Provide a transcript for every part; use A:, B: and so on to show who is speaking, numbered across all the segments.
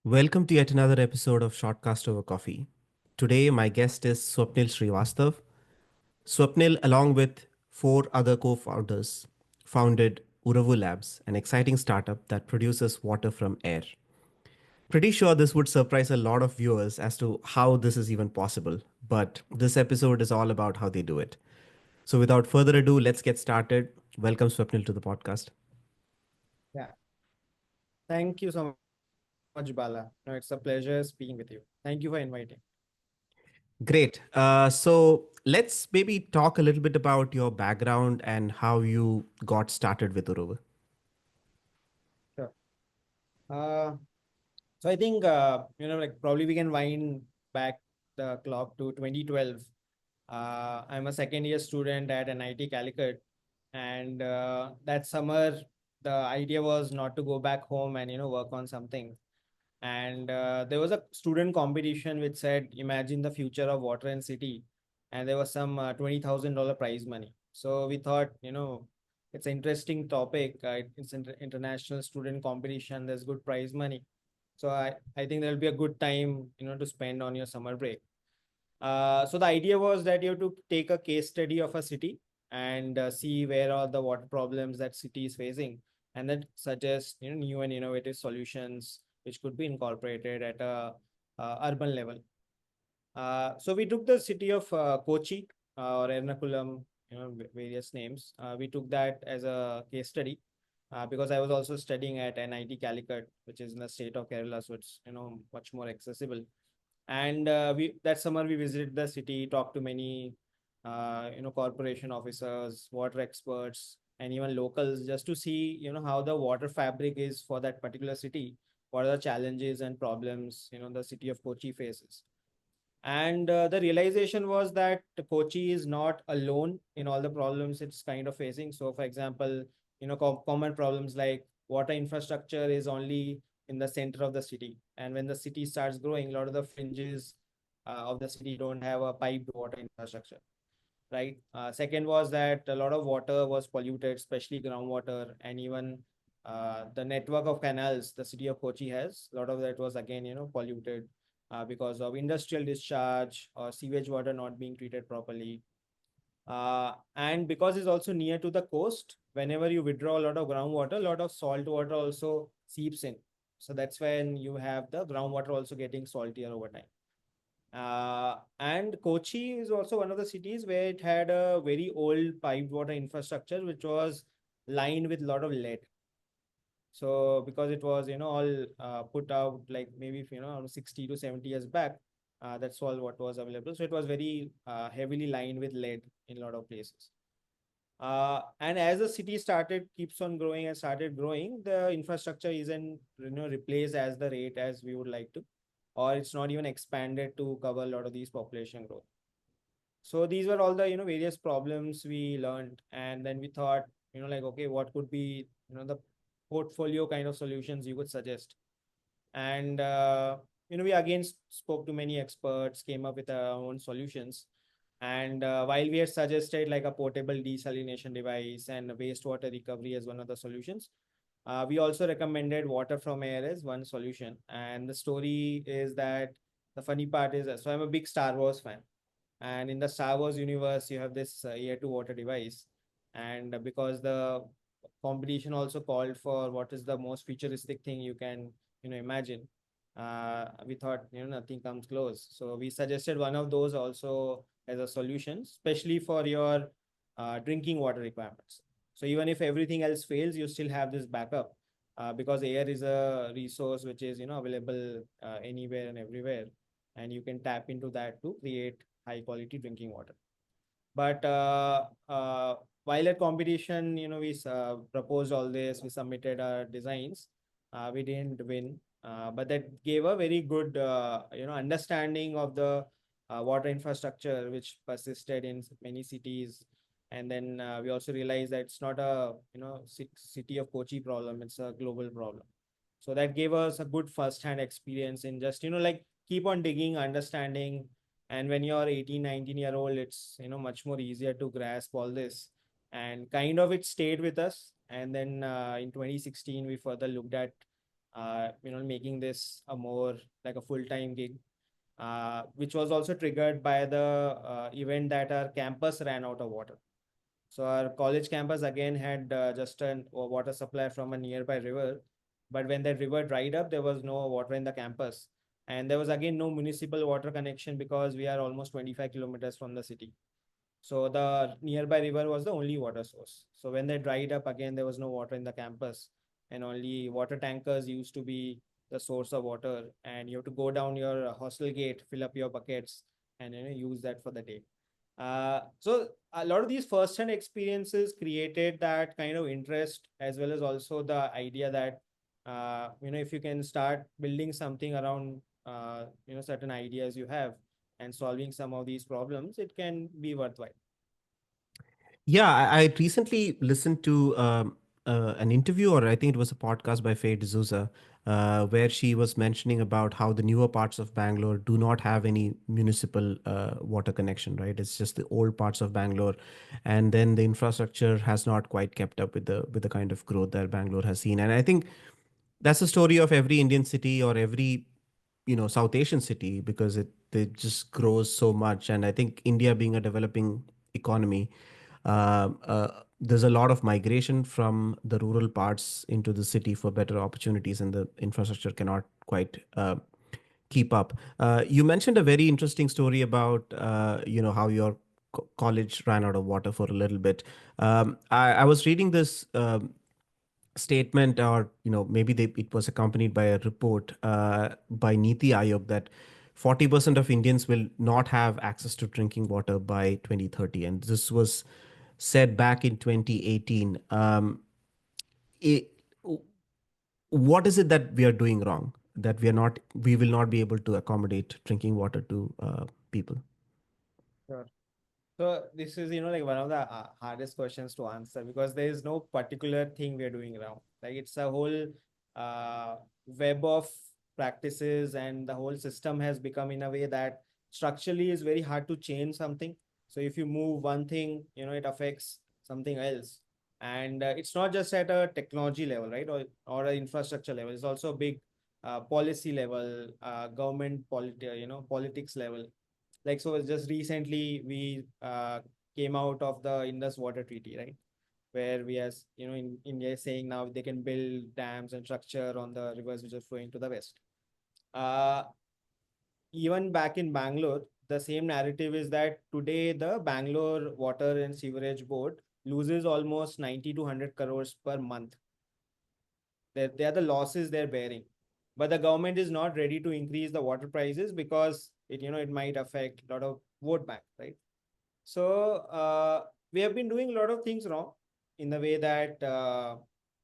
A: Welcome to yet another episode of Shortcast Over Coffee. Today, my guest is Swapnil Shrivastav. Swapnil, along with four other co founders, founded Uravu Labs, an exciting startup that produces water from air. Pretty sure this would surprise a lot of viewers as to how this is even possible, but this episode is all about how they do it. So, without further ado, let's get started. Welcome, Swapnil, to the podcast.
B: Yeah, thank you so much, Bala. No, it's a pleasure speaking with you. Thank you for inviting.
A: Great. So let's maybe talk a little bit about your background and how you got started with Uruva.
B: Sure. Uh, so I think like probably we can wind back the clock to 2012. I'm a second year student at NIT Calicut, and that summer the idea was not to go back home and work on something. And there was a student competition which said, "Imagine the future of water and city," and there was some $20,000 prize money. So we thought, it's an interesting topic. It's an international student competition. There's good prize money. So I think there'll be a good time, to spend on your summer break. So the idea was that you have to take a case study of a city and see where are the water problems that city is facing, and then suggest new and innovative solutions which could be incorporated at a urban level. So we took the city of Kochi or Ernakulam, various names. We took that as a case study because I was also studying at NIT Calicut, which is in the state of Kerala, so it's much more accessible. And we that summer we visited the city, talked to many corporation officers, water experts, and even locals, just to see how the water fabric is for that particular city, what are the challenges and problems the city of Kochi faces. And the realization was that Kochi is not alone in all the problems it's kind of facing. So for example, common problems like water infrastructure is only in the center of the city, and when the city starts growing, a lot of the fringes of the city don't have a piped water infrastructure, right? Second was that a lot of water was polluted, especially groundwater, and even the network of canals the city of Kochi has, a lot of that was again, polluted because of industrial discharge or sewage water not being treated properly. And because it's also near to the coast, whenever you withdraw a lot of groundwater, a lot of salt water also seeps in. So that's when you have the groundwater also getting saltier over time. And Kochi is also one of the cities where it had a very old piped water infrastructure, which was lined with a lot of lead. So because it was, all put out like maybe, 60 to 70 years back, that's all what was available. So it was very heavily lined with lead in a lot of places. And as the city keeps on growing and started growing, the infrastructure isn't, replaced as the rate as we would like to, or it's not even expanded to cover a lot of these population growth. So these were all the, various problems we learned. And then we thought, like, okay, what could be, the portfolio kind of solutions you could suggest? And, we again spoke to many experts, came up with our own solutions. And while we had suggested like a portable desalination device and wastewater recovery as one of the solutions, we also recommended water from air as one solution. And the story is that the funny part is, so I'm a big Star Wars fan. And in the Star Wars universe, you have this air to water device. And because the competition also called for what is the most futuristic thing you can, imagine, we thought, nothing comes close. So we suggested one of those also as a solution, especially for your drinking water requirements. So even if everything else fails, you still have this backup because air is a resource which is, available anywhere and everywhere, and you can tap into that to create high quality drinking water. But while at competition, we proposed all this, we submitted our designs. We didn't win, but that gave a very good, understanding of the water infrastructure, which persisted in many cities. And then we also realized that it's not a, city of Kochi problem; it's a global problem. So that gave us a good first-hand experience in just, like keep on digging, understanding. And when you're 18, 19-year-old, it's, much more easier to grasp all this. And kind of it stayed with us. And then in 2016, we further looked at making this a more like a full-time gig, which was also triggered by the event that our campus ran out of water. So our college campus again had just a water supply from a nearby river, but when that river dried up, there was no water in the campus, and there was again no municipal water connection because we are almost 25 kilometers from the city. So the nearby river was the only water source. So when they dried up again, there was no water in the campus, and only water tankers used to be the source of water. And you have to go down your hostel gate, fill up your buckets, and use that for the day. So a lot of these first-hand experiences created that kind of interest, as well as also the idea that if you can start building something around certain ideas you have and solving some of these problems, it can be worthwhile.
A: Yeah, I recently listened to an interview, or I think it was a podcast by Faye D'Souza, where she was mentioning about how the newer parts of Bangalore do not have any municipal water connection, right? It's just the old parts of Bangalore, and then the infrastructure has not quite kept up with the kind of growth that Bangalore has seen. And I think that's the story of every Indian city or every South Asian city, because it just grows so much. And I think India being a developing economy, there's a lot of migration from the rural parts into the city for better opportunities, and the infrastructure cannot quite keep up. You mentioned a very interesting story about how your college ran out of water for a little bit. I was reading this statement, or maybe it was accompanied by a report by Niti Aayog, that 40% of Indians will not have access to drinking water by 2030, and this was said back in 2018. It, what is it that we are doing wrong, that we will not be able to accommodate drinking water to people?
B: Sure. So this is, like one of the hardest questions to answer because there is no particular thing we are doing wrong. Like it's a whole uh, web of practices, and the whole system has become in a way that structurally is very hard to change something. So if you move one thing, it affects something else. And it's not just at a technology level, right? Or an infrastructure level. It's also a big policy level, politics level. Like, so just recently we came out of the Indus Water Treaty, right? Where we, as in India is saying now they can build dams and structure on the rivers which are flowing to the west. uh, Even back in Bangalore, the same narrative is that today the Bangalore Water and Sewerage Board loses almost 90 to 100 crores per month. They are the losses they're bearing, but the government is not ready to increase the water prices because it might affect a lot of vote bank, right? So we have been doing a lot of things wrong in the way that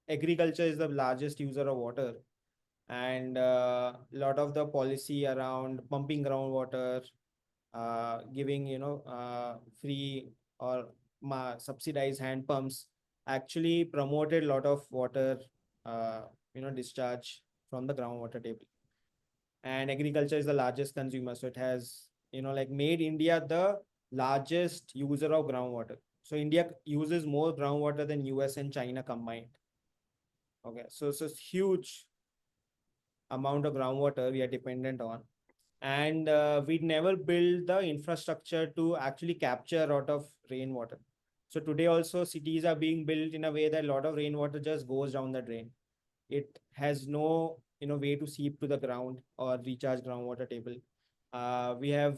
B: agriculture is the largest user of water, and a lot of the policy around pumping groundwater, giving free or subsidized hand pumps actually promoted a lot of water uh, discharge from the groundwater table. And agriculture is the largest consumer, so it has like made India the largest user of groundwater. So India uses more groundwater than US and China combined. Okay, so it's a huge amount of groundwater we are dependent on, and we never build the infrastructure to actually capture a lot of rainwater. So today also cities are being built in a way that a lot of rainwater just goes down the drain. It has no way to seep to the ground or recharge groundwater table. We have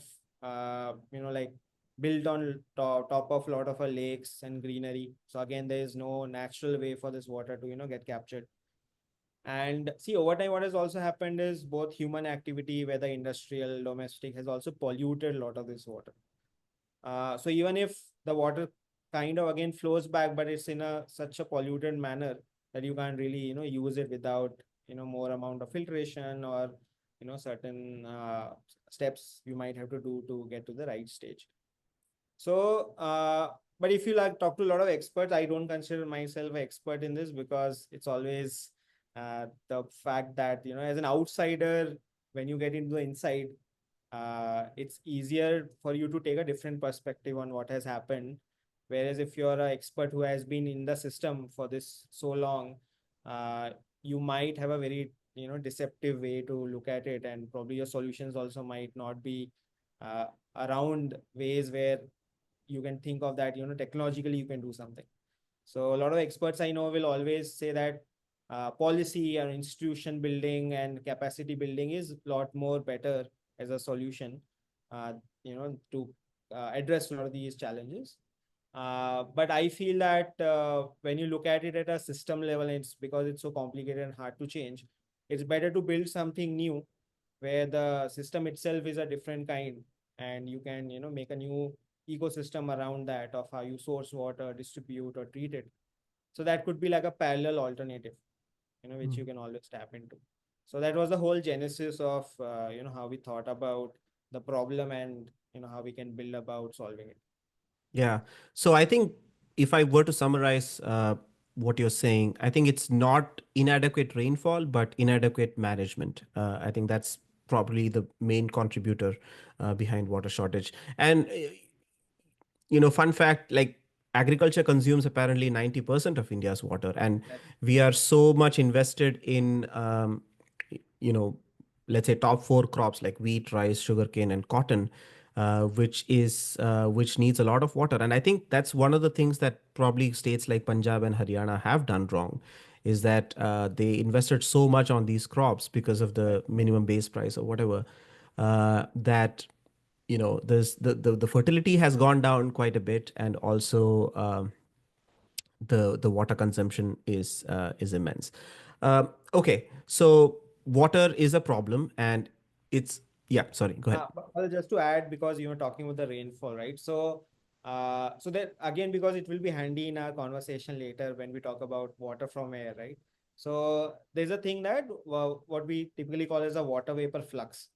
B: like built on top of a lot of our lakes and greenery, so again there is no natural way for this water to get captured. And see, over time, what has also happened is both human activity, whether industrial, domestic, has also polluted a lot of this water. So even if the water kind of again flows back, but it's in a such a polluted manner that you can't really use it without more amount of filtration or certain steps you might have to do to get to the right stage. So, but if you like talk to a lot of experts, I don't consider myself an expert in this because it's always the fact that as an outsider, when you get into the inside, it's easier for you to take a different perspective on what has happened. Whereas if you're an expert who has been in the system for this so long, you might have a very deceptive way to look at it, and probably your solutions also might not be uh, around ways where you can think of that, technologically you can do something. So a lot of experts I know will always say that policy and institution building and capacity building is a lot more better as a solution, to address a lot of these challenges. But I feel that when you look at it at a system level, it's because it's so complicated and hard to change. It's better to build something new where the system itself is a different kind, and you can, make a new ecosystem around that of how you source water, distribute, or treat it. So that could be like a parallel alternative, which you can always tap into. So that was the whole genesis of, how we thought about the problem, and, how we can build about solving it.
A: Yeah. So I think if I were to summarize what you're saying, I think it's not inadequate rainfall, but inadequate management. I think that's probably the main contributor behind water shortage. And fun fact, like agriculture consumes apparently 90% of India's water, and
B: That,
A: we are so much invested in, you know, let's say top four crops like wheat, rice, sugarcane, and cotton, which needs a lot of water. And I think that's one of the things that probably states like Punjab and Haryana have done wrong, is that they invested so much on these crops because of
B: that,
A: the minimum base price or whatever, that the fertility has gone down quite a bit, and also the water consumption is immense. Okay, so water is a problem, and it's yeah. Sorry, go ahead.
B: well, just to add, because you were talking about the rainfall, right? So that again, because it will be handy in our conversation later when we talk about water from air, right? So there's a thing that what we typically call as a water vapor flux.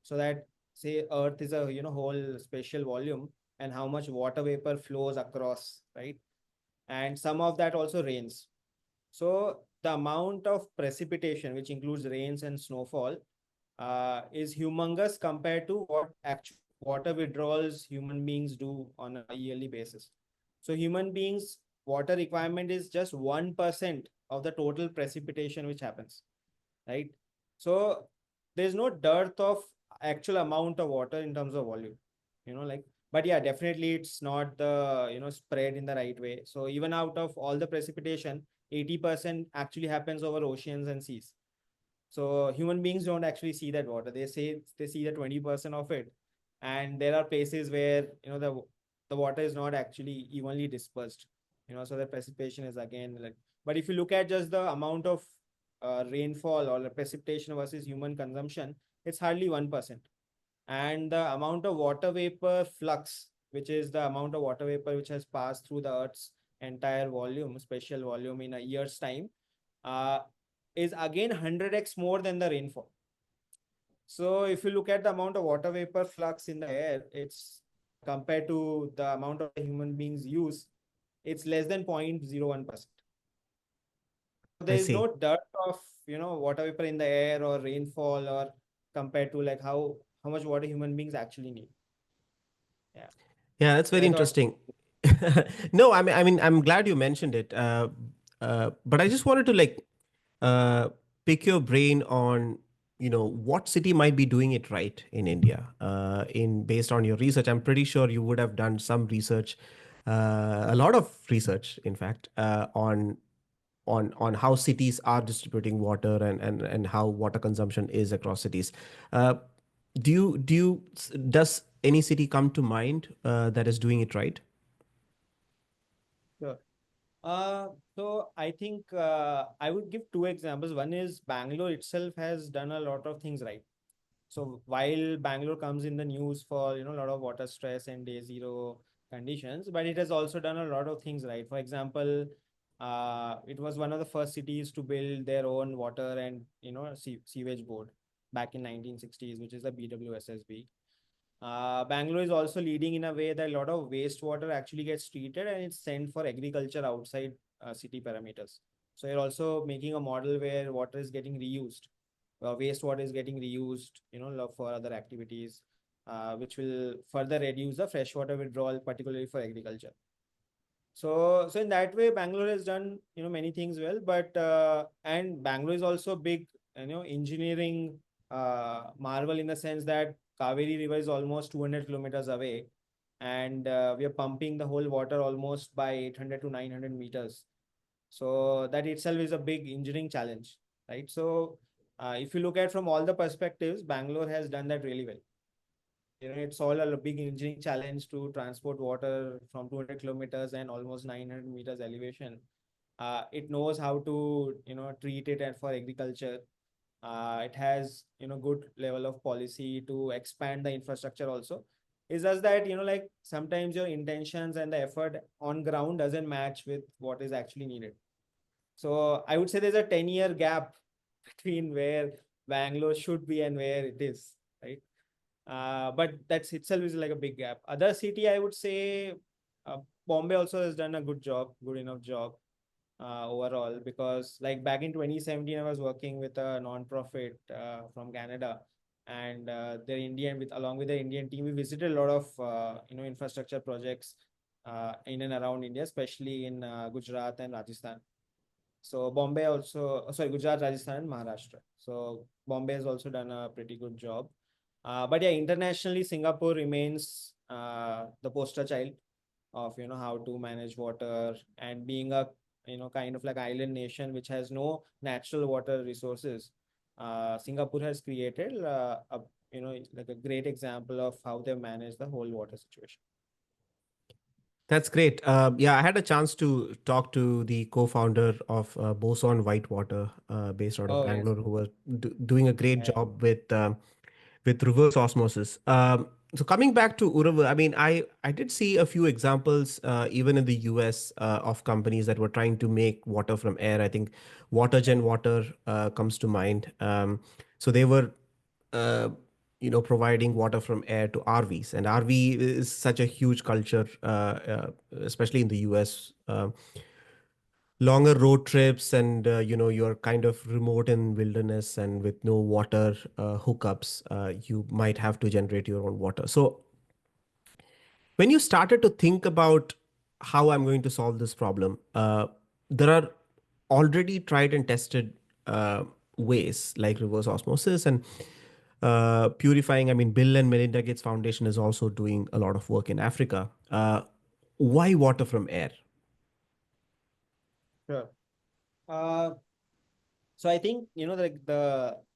B: So that, say Earth is a whole spatial volume, and how much water vapor flows across, right? And some of that also rains. So the amount of precipitation, which includes rains and snowfall, is humongous compared to what actual water withdrawals human beings do on a yearly basis. So human beings' water requirement is just 1% of the total precipitation which happens, right? So there's no dearth of actual amount of water in terms of volume, like, but yeah, definitely it's not the, spread in the right way. So even out of all the precipitation, 80% actually happens over oceans and seas. So human beings don't actually see that water. They say they see the 20% of it. And there are places where, the water is not actually evenly dispersed, so the precipitation is again like, but if you look at just the amount of rainfall or the precipitation versus human consumption, it's hardly 1%. And the amount of water vapor flux, which is the amount of water vapor which has passed through the Earth's entire volume, spatial volume in a year's time, uh, is again 100x more than the rainfall. So if you look at the amount of water vapor flux in the air, it's compared to the amount of human beings use, it's less than 0.01%.
A: I
B: There is
A: see.
B: no dearth of, water vapor in the air or rainfall, or compared to like how much water human beings actually need. Yeah.
A: Yeah, that's
B: So
A: very
B: I thought,
A: interesting. No, I mean, I'm glad you mentioned it. But I just wanted to like uh, pick your brain on, what city might be doing it right in India. In based on your research, I'm pretty sure you would have done some research, a lot of research, in fact, on how cities are distributing water, and how water consumption is across cities. Uh, does any city come to mind that is doing it right?
B: sure. So I think I would give two examples. One is Bangalore itself has done a lot of things right. So while Bangalore comes in the news for, a lot of water stress and day zero conditions, but it has also done a lot of things right. For example, it was one of the first cities to build their own water and, sewage board back in 1960s, which is the BWSSB. Bangalore is also leading in a way that a lot of wastewater actually gets treated and it's sent for agriculture outside city parameters. So you're also making a model where water is getting reused, wastewater is getting reused, for other activities, which will further reduce the freshwater withdrawal, particularly for agriculture. So in that way, Bangalore has done, many things well, but and Bangalore is also big engineering marvel in the sense that Kaveri River is almost 200 kilometers away, and we are pumping the whole water almost by 800 to 900 meters. So that itself is a big engineering challenge, right? So if you look at from all the perspectives, Bangalore has done that really well. It's all a big engineering challenge to transport water from 200 kilometers and almost 900 meters elevation. It knows how to, treat it and for agriculture. It has, good level of policy to expand the infrastructure also. It's just that, like sometimes your intentions and the effort on ground doesn't match with what is actually needed. So I would say there's a 10-year gap between where Bangalore should be and where it is, right? But that's itself is like a big gap. Other city, I would say, Bombay also has done a good enough job overall, because like back in 2017, I was working with a non-profit from Canada, and their Indian with along with the Indian team, we visited a lot of infrastructure projects in and around India, especially in Gujarat and Rajasthan. So Bombay also, sorry, Gujarat, Rajasthan, and Maharashtra. So Bombay has also done a pretty good job. But yeah, internationally, Singapore remains the poster child of how to manage water, and being a kind of like island nation which has no natural water resources. Singapore has created a like a great example of how they manage the whole water situation.
A: That's great. Yeah, I had a chance to talk to the co-founder of Boson Whitewater, based out of
B: Oh yes.
A: Bangalore, who was doing a great
B: Yeah.
A: job with reverse osmosis. So coming back to Uravu, I mean, I did see a few examples, even in the US, of companies that were trying to make water from air. I think WaterGen Water comes to mind. So they were uh, providing water from air to RVs, and RV is such a huge culture, especially in the US. Longer road trips, and you're kind of remote in wilderness and with no water hookups. You might have to generate your own water. So when you started to think about how I'm going to solve this problem, there are already tried and tested ways like reverse osmosis and purifying. I mean, Bill and Melinda Gates Foundation is also doing a lot of work in Africa. Why water from air?
B: Sure. Uh, So I think, like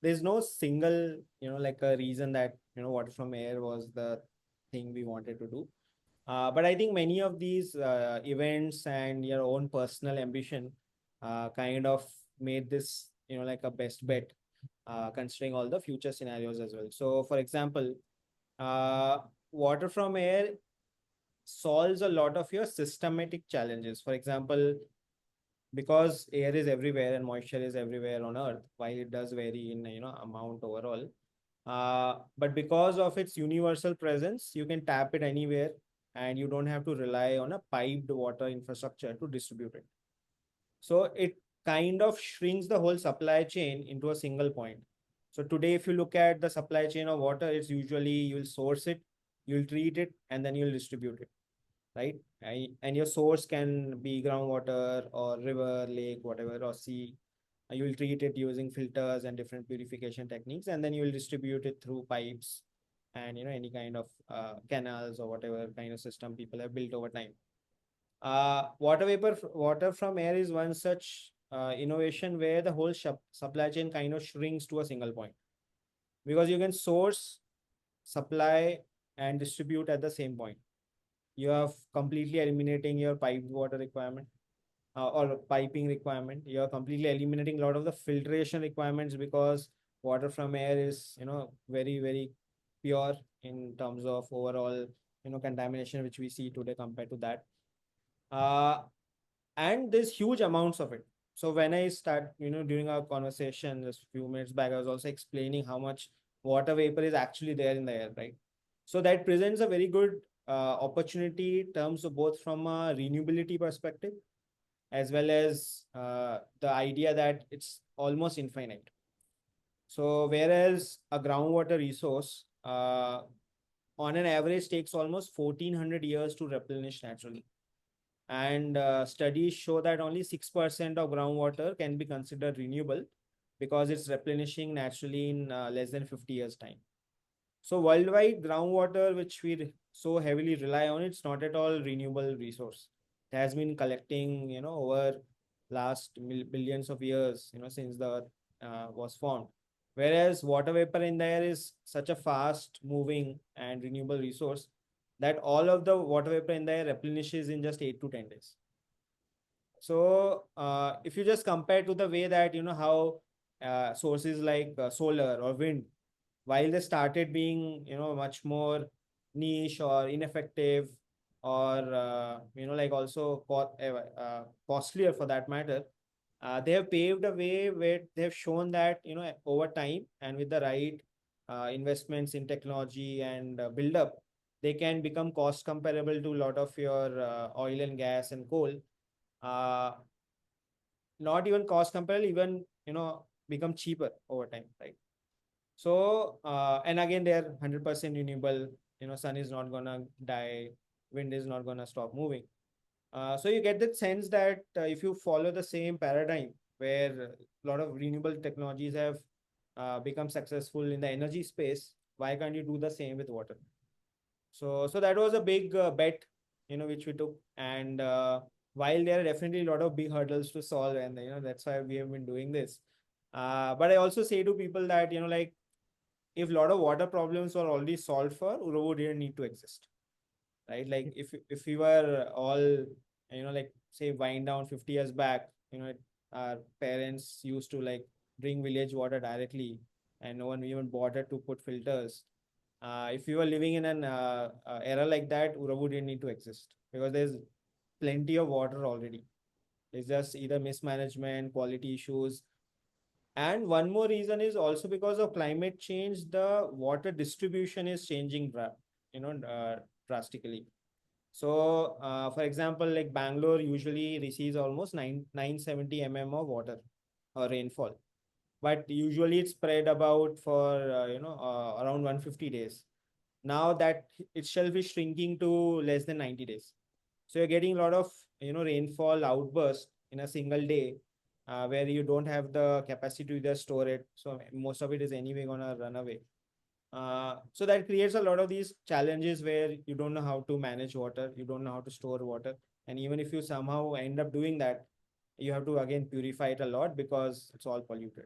B: there's no single, like a reason that, water from air was the thing we wanted to do. But I think many of these events and your own personal ambition kind of made this, like a best bet, considering all the future scenarios as well. So for example, uh, water from air solves a lot of your systematic challenges. For example, because air is everywhere and moisture is everywhere on earth, while it does vary in amount overall, but because of its universal presence, you can tap it anywhere, and you don't have to rely on a piped water infrastructure to distribute it. So it kind of shrinks the whole supply chain into a single point. So today, if you look at the supply chain of water, it's usually you'll source it, you'll treat it, and then you'll distribute it, right? And your source can be groundwater or river, lake, whatever, or sea. You will treat it using filters and different purification techniques, and then you will distribute it through pipes and any kind of canals or whatever kind of system people have built over time. Water from air is one such innovation where the whole supply chain kind of shrinks to a single point, because you can source, supply, and distribute at the same point. You are completely eliminating your piped water requirement, or piping requirement. You are completely eliminating a lot of the filtration requirements, because water from air is very very pure in terms of overall contamination which we see today compared to that. uh, and there's huge amounts of it. So when I start, during our conversation just a few minutes back, I was also explaining how much water vapor is actually there in the air, right? So that presents a very good opportunity in terms of both from a renewability perspective, as well as the idea that it's almost infinite. So whereas a groundwater resource on an average takes almost 1400 years to replenish naturally, and studies show that only 6% of groundwater can be considered renewable, because it's replenishing naturally in less than 50 years time. So worldwide groundwater, which we so heavily rely on, it's not at all renewable resource. It has been collecting, over last billions of years, since the earth was formed. Whereas water vapor in the air is such a fast moving and renewable resource that all of the water vapor in the air replenishes in just 8 to 10 days. So if you just compare to the way that how sources like solar or wind, while they started being much more niche or ineffective, or like also costlier for that matter, they have paved a way where they have shown that over time and with the right investments in technology and build up, they can become cost comparable to a lot of your oil and gas and coal. uh, Not even cost comparable, even become cheaper over time, right? So and again, they are 100% renewable. Sun is not gonna die, wind is not gonna stop moving. So you get that sense that if you follow the same paradigm where a lot of renewable technologies have become successful in the energy space, why can't you do the same with water? So that was a big bet, which we took. And while there are definitely a lot of big hurdles to solve, and that's why we have been doing this. But I also say to people that like, if a lot of water problems were already solved for, Uravu didn't need to exist, right? Like if we were all like say wind down 50 years back, our parents used to like drink village water directly, and no one even bothered to put filters. If you were living in an era like that, Uravu didn't need to exist because there's plenty of water already. It's just either mismanagement, quality issues, and one more reason is also because of climate change. The water distribution is changing, drastically. So, for example, like Bangalore usually receives almost 970 mm of water or rainfall, but usually it's spread about for around 150 days. Now that itself is shrinking to less than 90 days. So you're getting a lot of rainfall outburst in a single day, where you don't have the capacity to just store it. So most of it is anyway gonna run away. So that creates a lot of these challenges where you don't know how to manage water, you don't know how to store water, and even if you somehow end up doing that, you have to again purify it a lot because it's all polluted.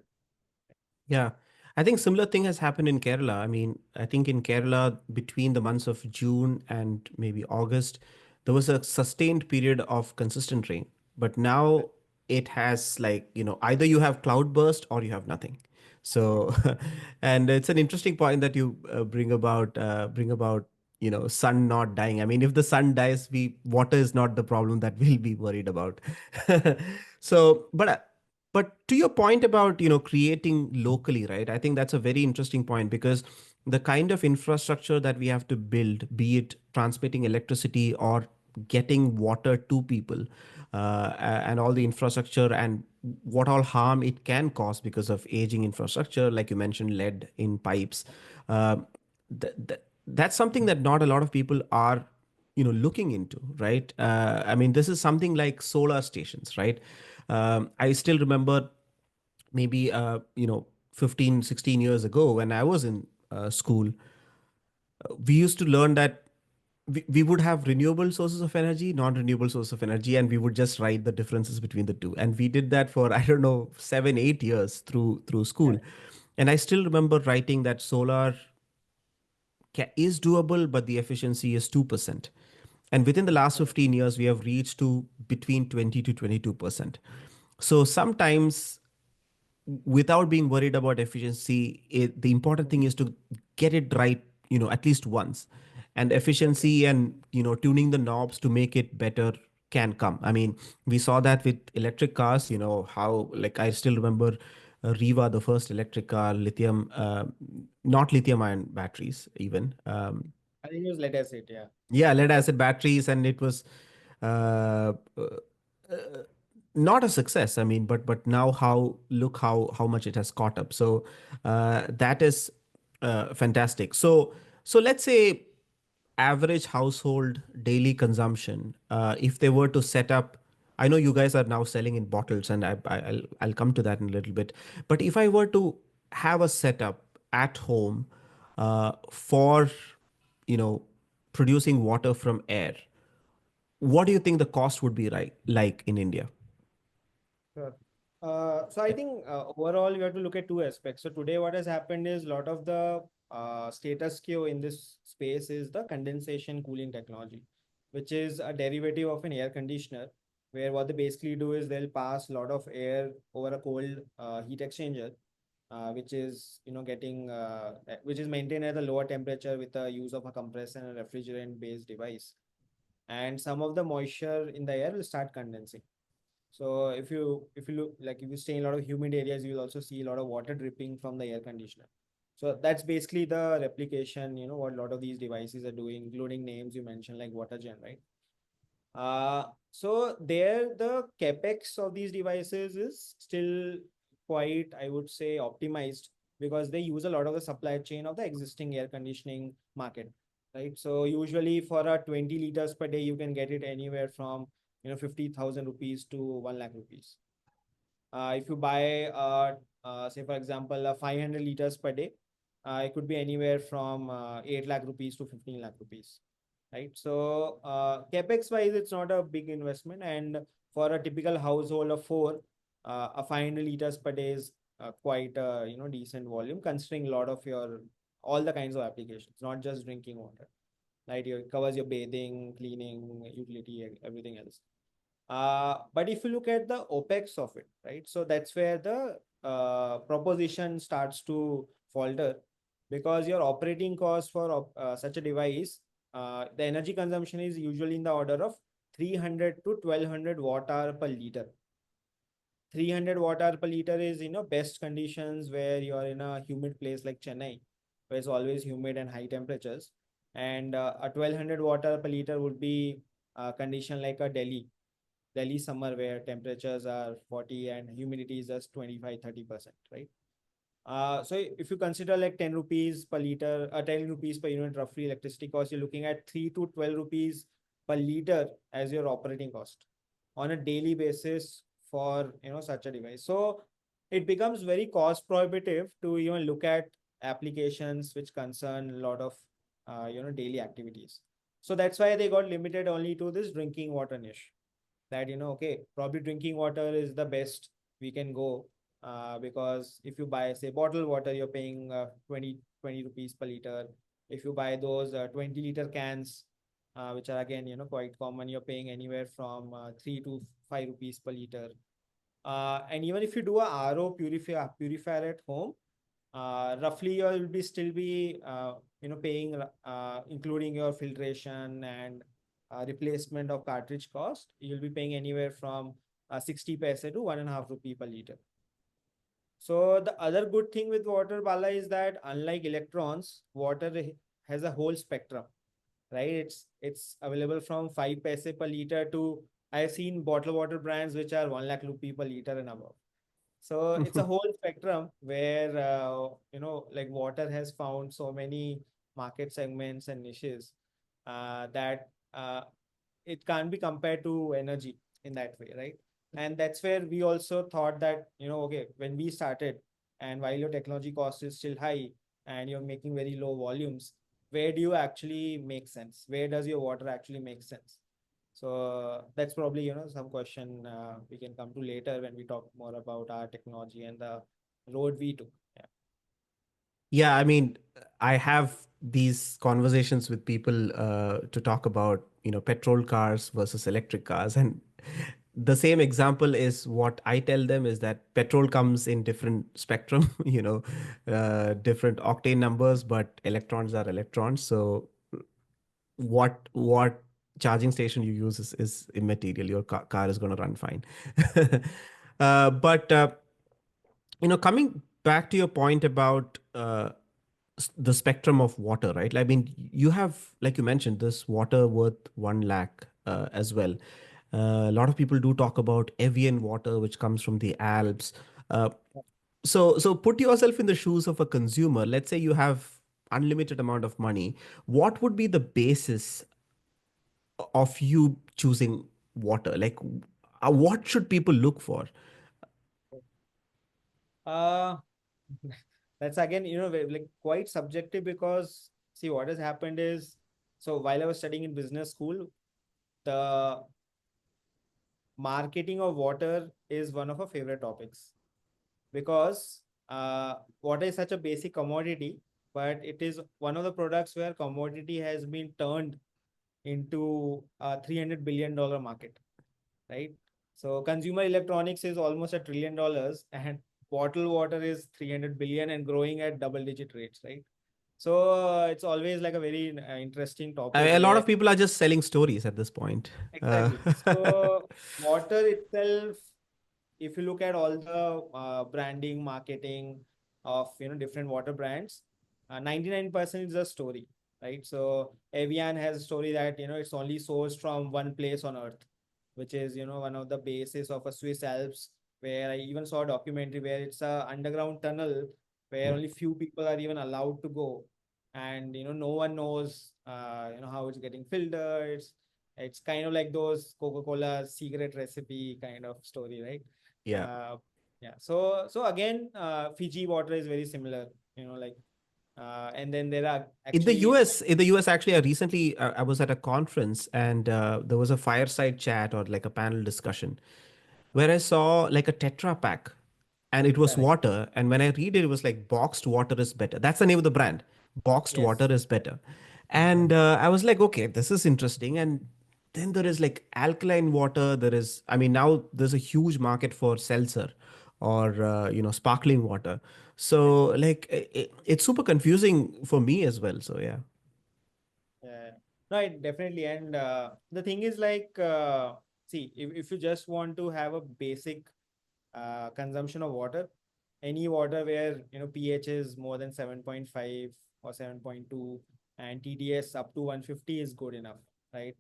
A: Yeah. I think similar thing has happened in Kerala. I mean, I think in Kerala between the months of June and maybe August, there was a sustained period of consistent rain. But now it has like, either you have cloudburst or you have nothing. So, and it's an interesting point that you bring about, sun not dying. I mean, if the sun dies, water is not the problem that we'll be worried about. So, but to your point about creating locally, right? I think that's a very interesting point because the kind of infrastructure that we have to build, be it transmitting electricity or getting water to people, and all the infrastructure and what all harm it can cause because of aging infrastructure, like you mentioned, lead in pipes. Uh, that's something that not a lot of people are looking into, right? I mean, this is something like solar stations, right? I still remember maybe 15, 16 years ago when I was in school, we used to learn that we would have renewable sources of energy, non-renewable sources of energy, and we would just write the differences between the two. And we did that for I don't know 7, 8 years through school. And I still remember writing that solar is doable, but the efficiency is 2%. And within the last 15 years, we have reached to between 20 to 22%. So sometimes, without being worried about efficiency, the important thing is to get it right, at least once. And efficiency and tuning the knobs to make it better can come. I mean, we saw that with electric cars. How, like, I still remember Riva, the first electric car, lithium, not lithium ion batteries even.
B: I think it was lead acid, yeah.
A: Yeah, lead acid batteries, and it was uh, uh, not a success. I mean, but now look how much it has caught up. So that is fantastic. So let's say average household daily consumption, if they were to set up I know you guys are now selling in bottles, and I'll come to that in a little bit. But if I were to have a setup at home for, you know, producing water from air, what do you think the cost would be like in India?
B: Sure. So I think overall you have to look at two aspects. So today what has happened is a lot of the status quo in this space is the condensation cooling technology, which is a derivative of an air conditioner, where what they basically do is they'll pass a lot of air over a cold heat exchanger, which is which is maintained at a lower temperature with the use of a compressor and a refrigerant based device, and some of the moisture in the air will start condensing. So if you look, like if you stay in a lot of humid areas, you will also see a lot of water dripping from the air conditioner. So that's basically the replication, what a lot of these devices are doing, including names you mentioned like WaterGen, right? So there the capex of these devices is still quite, I would say, optimized, because they use a lot of the supply chain of the existing air conditioning market, right? So usually for a 20 liters per day, you can get it anywhere from 50,000 rupees to 1 lakh rupees. If you buy, say for example, 500 liters per day, it could be anywhere from 8 lakh rupees to 15 lakh rupees, right? So capex wise, it's not a big investment, and for a typical household of four, a 500 liters per day is quite a decent volume, considering a lot of your all the kinds of applications, not just drinking water, right? It covers your bathing, cleaning, utility, everything else. But if you look at the OPEX of it, right? So that's where the proposition starts to falter, because your operating cost for such a device, the energy consumption is usually in the order of 300 to 1200 watt hour per liter. 300 watt hour per liter is best conditions where you are in a humid place like Chennai, where it's always humid and high temperatures. And a 1200 watt hour per liter would be a condition like a Delhi summer, where temperatures are 40 and humidity is just 25-30%, right? So if you consider like 10 rupees per liter, 10 rupees per unit roughly electricity cost, you're looking at 3 to 12 rupees per liter as your operating cost on a daily basis for such a device. So it becomes very cost prohibitive to even look at applications which concern a lot of daily activities. So that's why they got limited only to this drinking water niche, that okay, probably drinking water is the best we can go, because if you buy say bottled water, you're paying 20 rupees per liter. If you buy those 20-liter cans, which are again quite common, you're paying anywhere from 3 to 5 rupees per liter. And even if you do a RO purifier at home, roughly you'll be still be paying, including your filtration and replacement of cartridge cost, you'll be paying anywhere from 60 paise to 1.5 rupee per liter. So the other good thing with water, Bala, is that unlike electrons, water has a whole spectrum, right? It's available from 5 paise per liter to, I've seen bottled water brands which are 1 lakh rupee per liter and above. So it's a whole spectrum where like water has found so many market segments and niches that it can't be compared to energy in that way, right? And that's where we also thought that okay, when we started, and while your technology cost is still high and you're making very low volumes, where do you actually make sense? Where does your water actually make sense? So that's probably some question we can come to later when we talk more about our technology and the road we took. Yeah.
A: Yeah, I mean, I have these conversations with people to talk about, petrol cars versus electric cars. And the same example is what I tell them is that petrol comes in different spectrum, different octane numbers, but electrons are electrons. So what charging station you use is immaterial. Your car is going to run fine. But coming back to your point about the spectrum of water, right? I mean, you have, like you mentioned, this water worth 1 lakh as well. A lot of people do talk about Evian water, which comes from the Alps. Uh, so put yourself in the shoes of a consumer. Let's say you have unlimited amount of money. What would be the basis of you choosing water? Like, What should people look for?
B: Uh, that's again, like quite subjective because see what has happened is, so while I was studying in business school, the marketing of water is one of our favorite topics because water is such a basic commodity, but it is one of the products where commodity has been turned into a $300 billion market, right? So consumer electronics is almost $1 trillion and bottled water is 300 billion and growing at double-digit rates, right? So it's always like a very interesting topic
A: A lot
B: where
A: of people are just selling stories at this point.
B: exactly. So water itself, if you look at all the branding, marketing of different water brands, 99% is a story, right? So Evian has a story that it's only sourced from one place on earth, which is one of the bases of a Swiss Alps, where I even saw a documentary where it's a underground tunnel where only few people are even allowed to go, and no one knows how it's getting filtered. It's kind of like those Coca-Cola secret recipe kind of story, right?
A: Yeah.
B: Yeah. So again, Fiji water is very similar, like, and then there are
A: In the
B: actually,
A: US, actually, I recently I was at a conference and there was a fireside chat or like a panel discussion where I saw like a Tetra pack and it was
B: correct.
A: water. And when I read it, it was like boxed water is better. That's the name of the brand. Boxed water
B: Yes.
A: is better.
B: Yes.
A: And I was like, okay, this is interesting. And then there is like alkaline water. There is, I mean, now there's a huge market for seltzer or, sparkling water.
B: Right.
A: So like it's super confusing for me as well. So yeah.
B: Yeah. No, definitely. And the thing is like, see, if you just want to have a basic consumption of water, any water where pH is more than 7.5 or 7.2 and TDS up to 150 is good enough, right?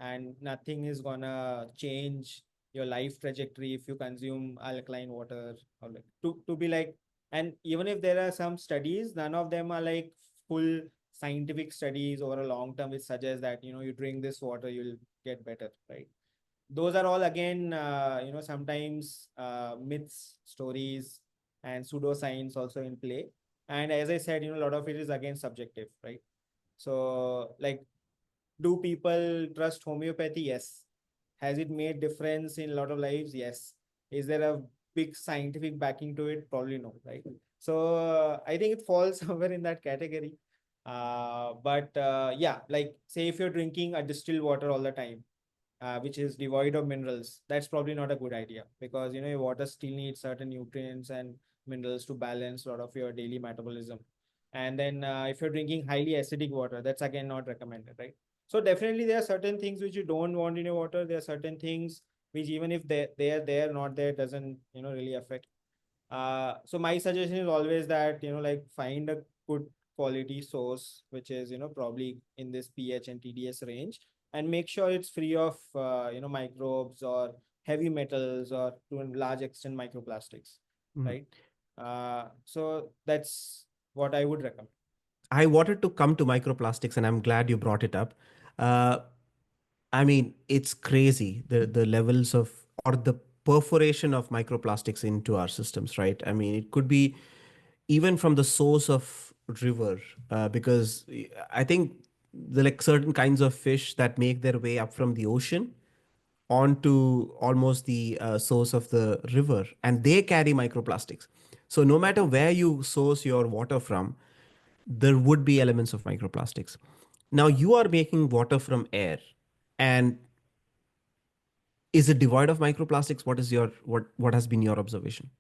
B: And nothing is gonna change your life trajectory if you consume alkaline water or like to be like, and even if there are some studies, none of them are like full scientific studies over a long term which suggest that you drink this water you'll get better, right? Those are all again sometimes myths, stories, and pseudoscience also in play. And as I said, a lot of it is again subjective, right? So like, do people trust homeopathy? Yes. Has it made difference in a lot of lives? Yes. Is there a big scientific backing to it? Probably no, right? So I think it falls somewhere in that category. But yeah, like say if you're drinking a distilled water all the time, which is devoid of minerals, that's probably not a good idea because your water still needs certain nutrients and minerals to balance a lot of your daily metabolism. And then if you're drinking highly acidic water, that's again not recommended, right? So definitely there are certain things which you don't want in your water. There are certain things which even if they're there, not there, doesn't really affect. So my suggestion is always that like find a good quality source which is probably in this pH and TDS range, and make sure it's free of microbes or heavy metals or to a large extent microplastics,
A: Mm.
B: right? So that's what I would recommend.
A: I wanted to come to microplastics and I'm glad you brought it up. Uh, I mean, it's crazy the levels of or the perforation of microplastics into our systems, right? I mean, it could be even from the source of river, because I think the like certain kinds of fish that make their way up from the ocean onto almost the source of the river, and they carry microplastics. So no matter where you source your water from, there would be elements of microplastics. Now you are making water from air, and is it devoid of microplastics? What is your what has been your observation?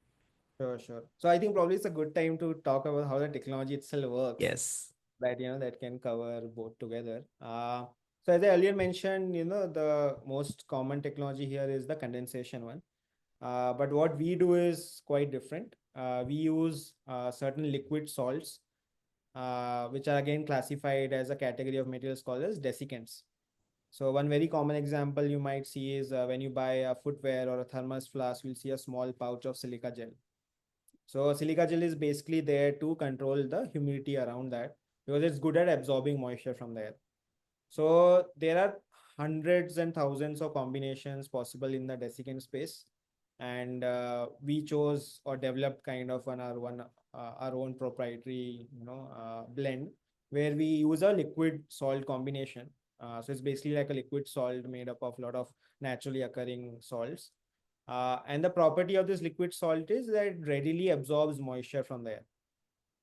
B: Sure, sure. So I think probably it's a good time to talk about how the technology itself works,
A: Yes.
B: that that can cover both together. So as I earlier mentioned, the most common technology here is the condensation one. But what we do is quite different. We use certain liquid salts, which are again classified as a category of materials called as desiccants. So one very common example you might see is when you buy a footwear or a thermos flask, you'll see a small pouch of silica gel. So silica gel is basically there to control the humidity around that because it's good at absorbing moisture from the air. So there are hundreds and thousands of combinations possible in the desiccant space, and we chose or developed kind of our own proprietary blend where we use a liquid salt combination. So it's basically like a liquid salt made up of a lot of naturally occurring salts. And the property of this liquid salt is that it readily absorbs moisture from the air.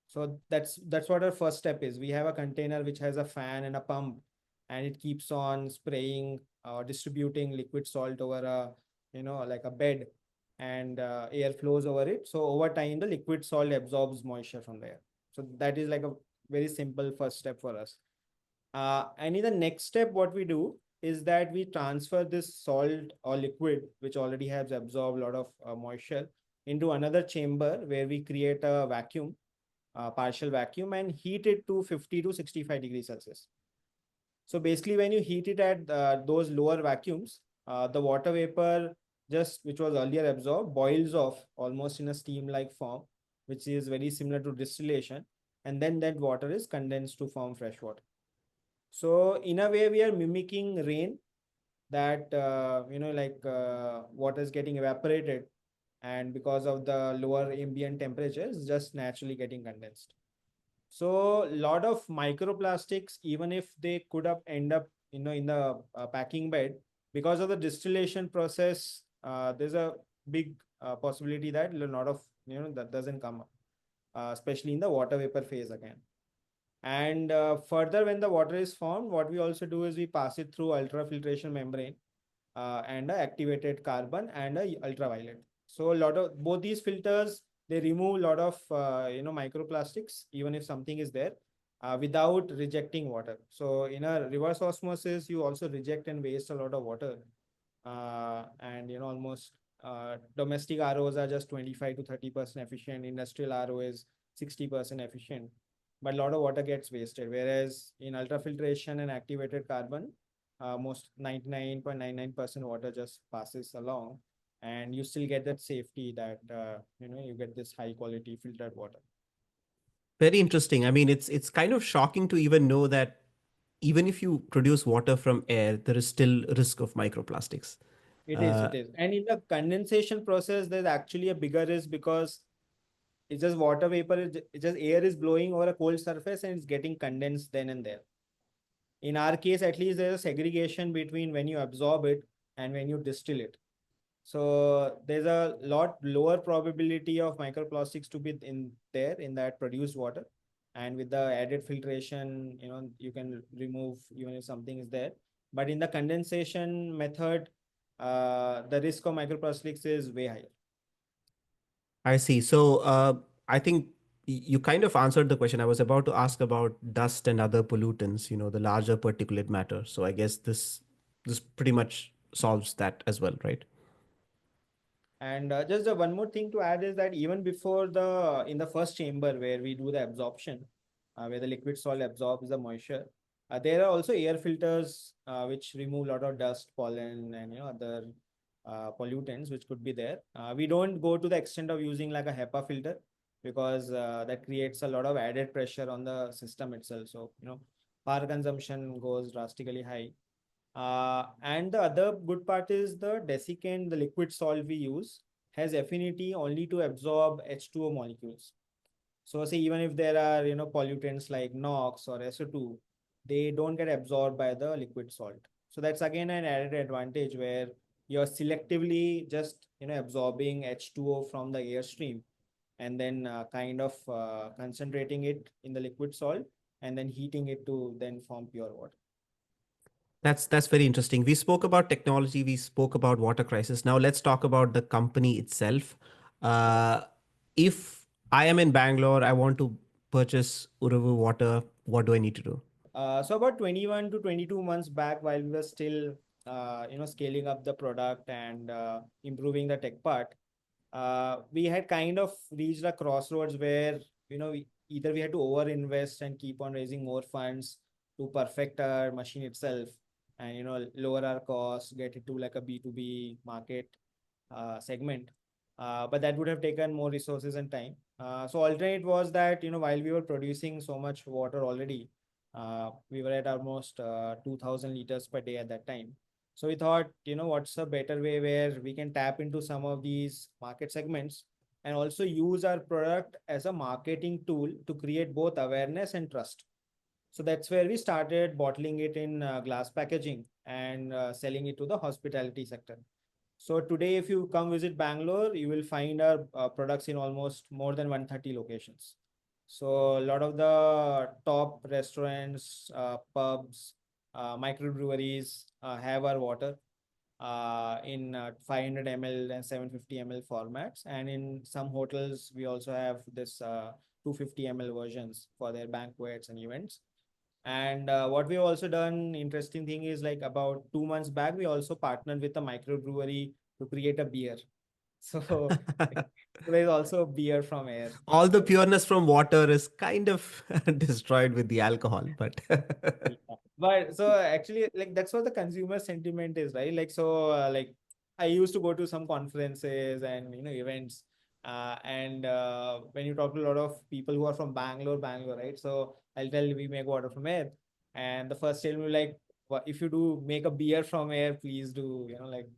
B: So that's what our first step is. We have a container which has a fan and a pump, and it keeps on spraying or distributing liquid salt over a like a bed, and air flows over it. So over time, the liquid salt absorbs moisture from the air. So that is like a very simple first step for us. And in the next step, what we do is that we transfer this salt or liquid, which already has absorbed a lot of moisture, into another chamber where we create a vacuum, partial vacuum, and heat it to 50 to 65 degrees Celsius. So basically, when you heat it at those lower vacuums, the water vapor, just which was earlier absorbed, boils off almost in a steam-like form, which is very similar to distillation. And then that water is condensed to form fresh water. So in a way, we are mimicking rain, that water is getting evaporated, and because of the lower ambient temperatures, just naturally getting condensed. So a lot of microplastics, even if they could have end up in the packing bed, because of the distillation process, there's a big possibility that a lot of that doesn't come up, especially in the water vapor phase again. And further, when the water is formed, what we also do is we pass it through ultrafiltration membrane, and a activated carbon and a ultraviolet. So a lot of both these filters, they remove a lot of microplastics, even if something is there, without rejecting water. So in a reverse osmosis, you also reject and waste a lot of water, and almost domestic ROs are just 25 to 30% efficient. Industrial RO is 60% efficient, but a lot of water gets wasted. Whereas in ultrafiltration and activated carbon, most 99.99% water just passes along, and you still get that safety that you get this high quality filtered water.
A: Very interesting. I mean, it's kind of shocking to even know that even if you produce water from air, there is still risk of microplastics. Uh,
B: It is. And in the condensation process, there's actually a bigger risk because it's just water vapor, it's just air is blowing over a cold surface and it's getting condensed then and there. In our case, at least there's a segregation between when you absorb it and when you distill it. So there's a lot lower probability of microplastics to be in there in that produced water. And with the added filtration, you can remove even if something is there. But in the condensation method, the risk of microplastics is way higher.
A: I see. So I think you kind of answered the question. I was about to ask about dust and other pollutants, the larger particulate matter. So I guess this pretty much solves that as well, right?
B: And just one more thing to add is that even before in the first chamber where we do the absorption, where the liquid salt absorbs the moisture, there are also air filters which remove a lot of dust, pollen, and other pollutants which could be there. We don't go to the extent of using like a HEPA filter because that creates a lot of added pressure on the system itself. So power consumption goes drastically high. And the other good part is the desiccant, the liquid salt we use, has affinity only to absorb H2O molecules. So say even if there are pollutants like NOx or SO2, they don't get absorbed by the liquid salt. So that's again an added advantage where you're selectively just absorbing H2O from the airstream, and then kind of concentrating it in the liquid salt and then heating it to then form pure water.
A: That's very interesting. We spoke about technology, we spoke about water crisis. Now let's talk about the company itself. Uh, if I am in Bangalore, I want to purchase Uravu water, what do I need to do?
B: So about 21 to 22 months back, while we were still, scaling up the product and improving the tech part, we had kind of reached a crossroads where, either we had to over invest and keep on raising more funds to perfect our machine itself and, lower our costs, get it to like a B2B market segment. But that would have taken more resources and time. So alternate was that, while we were producing so much water already, We were at almost 2000 liters per day at that time. So we thought, what's a better way where we can tap into some of these market segments and also use our product as a marketing tool to create both awareness and trust. So that's where we started bottling it in glass packaging and selling it to the hospitality sector. So today, if you come visit Bangalore, you will find our products in almost more than 130 locations. So a lot of the top restaurants, pubs, microbreweries have our water in 500 ml and 750 ml formats. And in some hotels, we also have this 250 ml versions for their banquets and events. And what we've also done, interesting thing is like about 2 months back, we also partnered with a microbrewery to create a beer. So there's also beer from air.
A: All the pureness from water is kind of destroyed with the alcohol, but
B: Yeah. But so actually, like that's what the consumer sentiment is, right? Like so, like I used to go to some conferences and events, and when you talk to a lot of people who are from Bangalore, right? So I'll tell you, we make water from air, and the first tell me like, if you do make a beer from air, please do like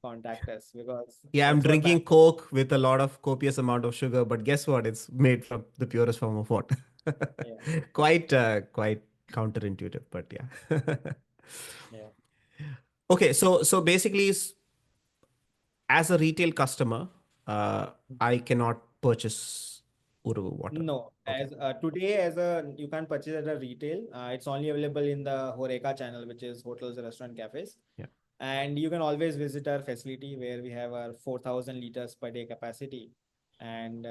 B: contact us because
A: yeah, I'm
B: that's what
A: drinking Coke with a lot of copious amount of sugar, but guess what? It's made from the purest form of water.
B: yeah,
A: Quite counterintuitive, but yeah.
B: yeah.
A: Okay, so basically, as a retail customer, I cannot purchase Uravu water.
B: No,
A: Okay.
B: as today, as a you can't purchase at a retail. It's only available in the Horeca channel, which is hotels, restaurant, cafes.
A: Yeah.
B: And you can always visit our facility where we have our 4,000 liters per day capacity. And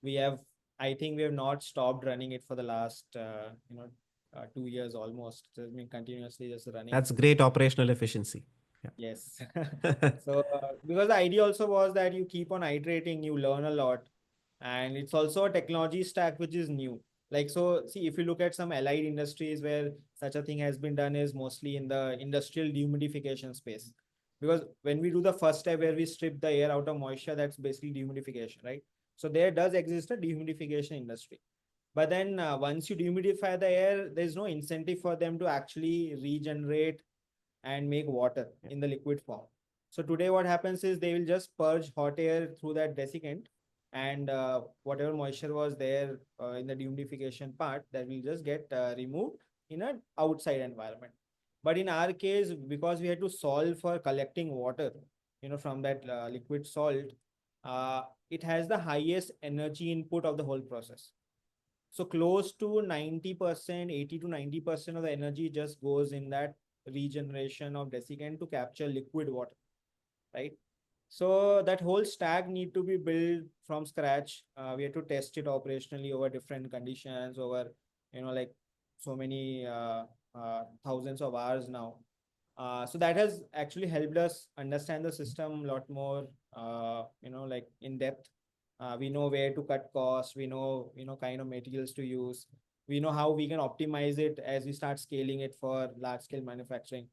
B: we have, I think we have not stopped running it for the last, 2 years almost. It's been continuously just running.
A: That's great operational efficiency.
B: Yes.
A: Yeah.
B: So, because the idea also was that you keep on iterating, you learn a lot, and it's also a technology stack which is new. Like, so see, if you look at some allied industries where such a thing has been done, is mostly in the industrial dehumidification space. Because when we do the first step where we strip the air out of moisture, that's basically dehumidification, right? So there does exist a dehumidification industry. But then once you dehumidify the air, there's no incentive for them to actually regenerate and make water
A: Yeah.
B: in the liquid form. So today what happens is they will just purge hot air through that desiccant, and whatever moisture was there in the dehumidification part, that will just get removed in an outside environment. But in our case, because we had to solve for collecting water, from that liquid salt, it has the highest energy input of the whole process. So close to 90%, 80 to 90% of the energy just goes in that regeneration of desiccant to capture liquid water, right? So that whole stack need to be built from scratch. We had to test it operationally over different conditions, over like so many thousands of hours now. So that has actually helped us understand the system a lot more, like in depth. We know where to cut costs. We know, kind of materials to use. We know how we can optimize it as we start scaling it for large scale manufacturing.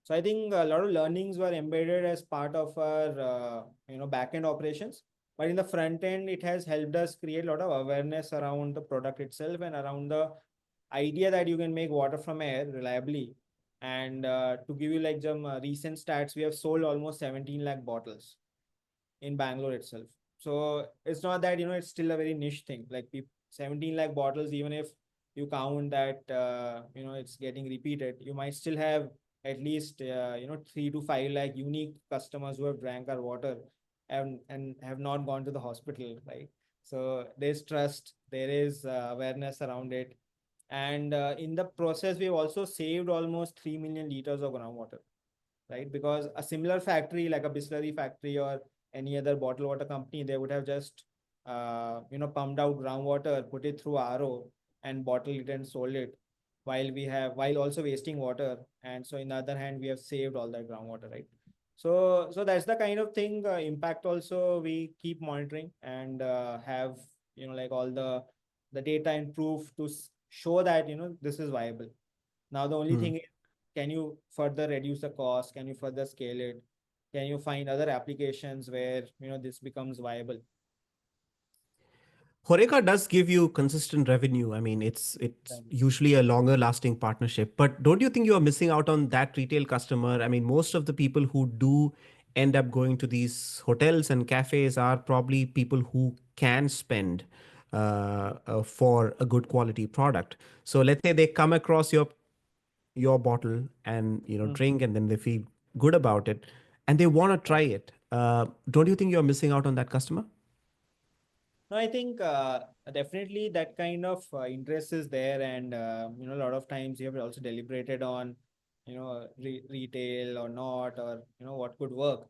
B: So I think a lot of learnings were embedded as part of our, back end operations. But in the front end, it has helped us create a lot of awareness around the product itself and around the idea that you can make water from air reliably. And to give you like some recent stats, we have sold almost 17 lakh bottles in Bangalore itself. So it's not that, it's still a very niche thing. Like 17 lakh bottles, even if you count that, it's getting repeated, you might still have at least, 3 to 5 lakh unique customers who have drank our water and have not gone to the hospital, right? So there's trust, there is awareness around it. And in the process, we've also saved almost 3 million liters of groundwater, right? Because a similar factory, like a Bisleri factory or any other bottled water company, they would have just, pumped out groundwater, put it through RO and bottled it and sold it, while also wasting water. And so, in the other hand, we have saved all that groundwater, right? So that's the kind of thing, impact also we keep monitoring and have, like all the data and proof to show that, this is viable. Now, the only
A: Hmm.
B: thing is, can you further reduce the cost? Can you further scale it? Can you find other applications where, this becomes viable?
A: Horeca does give you consistent revenue. I mean, it's
B: Right.
A: usually a longer lasting partnership. But don't you think you are missing out on that retail customer? I mean, most of the people who do end up going to these hotels and cafes are probably people who can spend for a good quality product. So let's say they come across your bottle and drink, and then they feel good about it, and they want to try it. Don't you think you're missing out on that customer?
B: No, I think definitely that kind of interest is there, and a lot of times you have also deliberated on, retail or not, or what could work.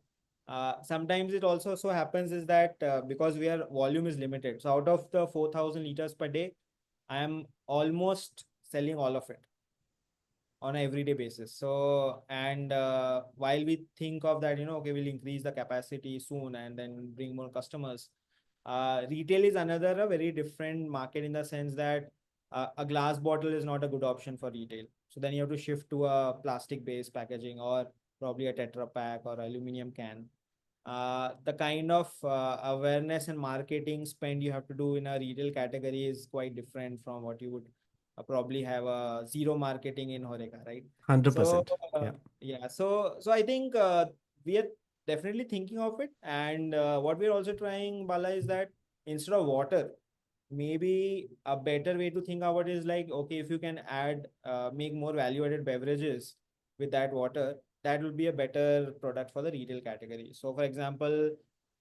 B: Sometimes it also so happens is that because we are volume is limited, so out of the 4,000 liters per day, I am almost selling all of it on an everyday basis. So, and while we think of that, okay, we'll increase the capacity soon and then bring more customers. Retail is another a very different market in the sense that a glass bottle is not a good option for retail. So then you have to shift to a plastic-based packaging or probably a Tetra Pak or aluminum can. The kind of awareness and marketing spend you have to do in a retail category is quite different from what you would probably have a zero marketing in Horeca, right? So
A: 100%. Yeah.
B: yeah, so I think we are definitely thinking of it, and what we're also trying, Bala, is that instead of water, maybe a better way to think about is like, okay, if you can add make more value-added beverages with that water, that will be a better product for the retail category. So, for example,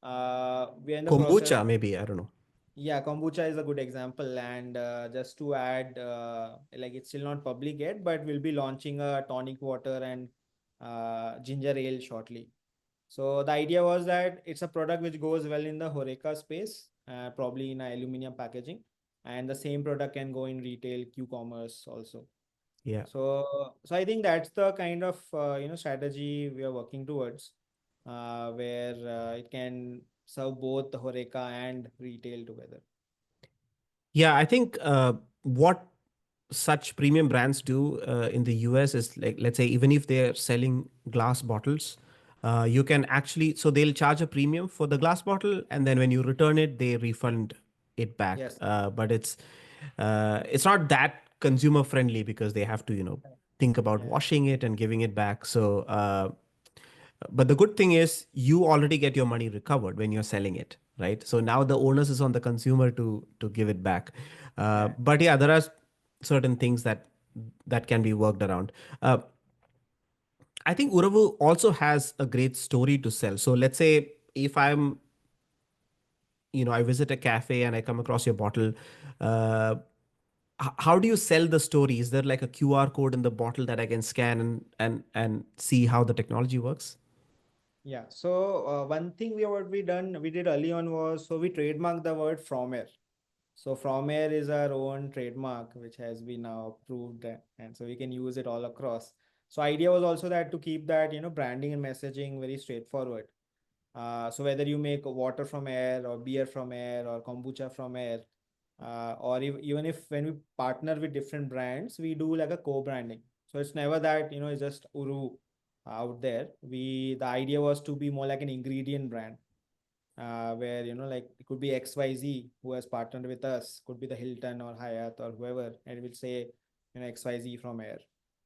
B: we are in the process.
A: Kombucha, maybe. I don't know.
B: Yeah, kombucha is a good example. And just to add, like it's still not public yet, but we'll be launching a tonic water and ginger ale shortly. So the idea was that it's a product which goes well in the Horeca space, probably in a aluminum packaging, and the same product can go in retail, Q-commerce also.
A: Yeah.
B: So I think that's the kind of strategy we are working towards, where it can serve both the Horeca and retail together.
A: Yeah, I think what such premium brands do in the US is, like, let's say, even if they're selling glass bottles, you can actually, so they'll charge a premium for the glass bottle, and then when you return it, they refund it back.
B: Yes.
A: But it's not that consumer friendly because they have to, think about
B: Yeah.
A: washing it and giving it back. So, but the good thing is you already get your money recovered when you're selling it, right? So now the onus is on the consumer to give it back.
B: Yeah.
A: But yeah, there are certain things that can be worked around. uh, I think Uravu also has a great story to sell. So let's say if I visit a cafe and I come across your bottle. uh, how do you sell the story? Is there like a QR code in the bottle that I can scan and see how the technology works?
B: Yeah. So one thing we did early on was, so we trademarked the word from air. So from air is our own trademark, which has been now approved, and so we can use it all across. So idea was also that to keep that, branding and messaging very straightforward. So whether you make water from air or beer from air or kombucha from air, or even if when we partner with different brands, we do like a co-branding. So it's never that, it's just Uru out there. The idea was to be more like an ingredient brand, where like it could be XYZ who has partnered with us, could be the Hilton or Hyatt or whoever, and it will say XYZ from air.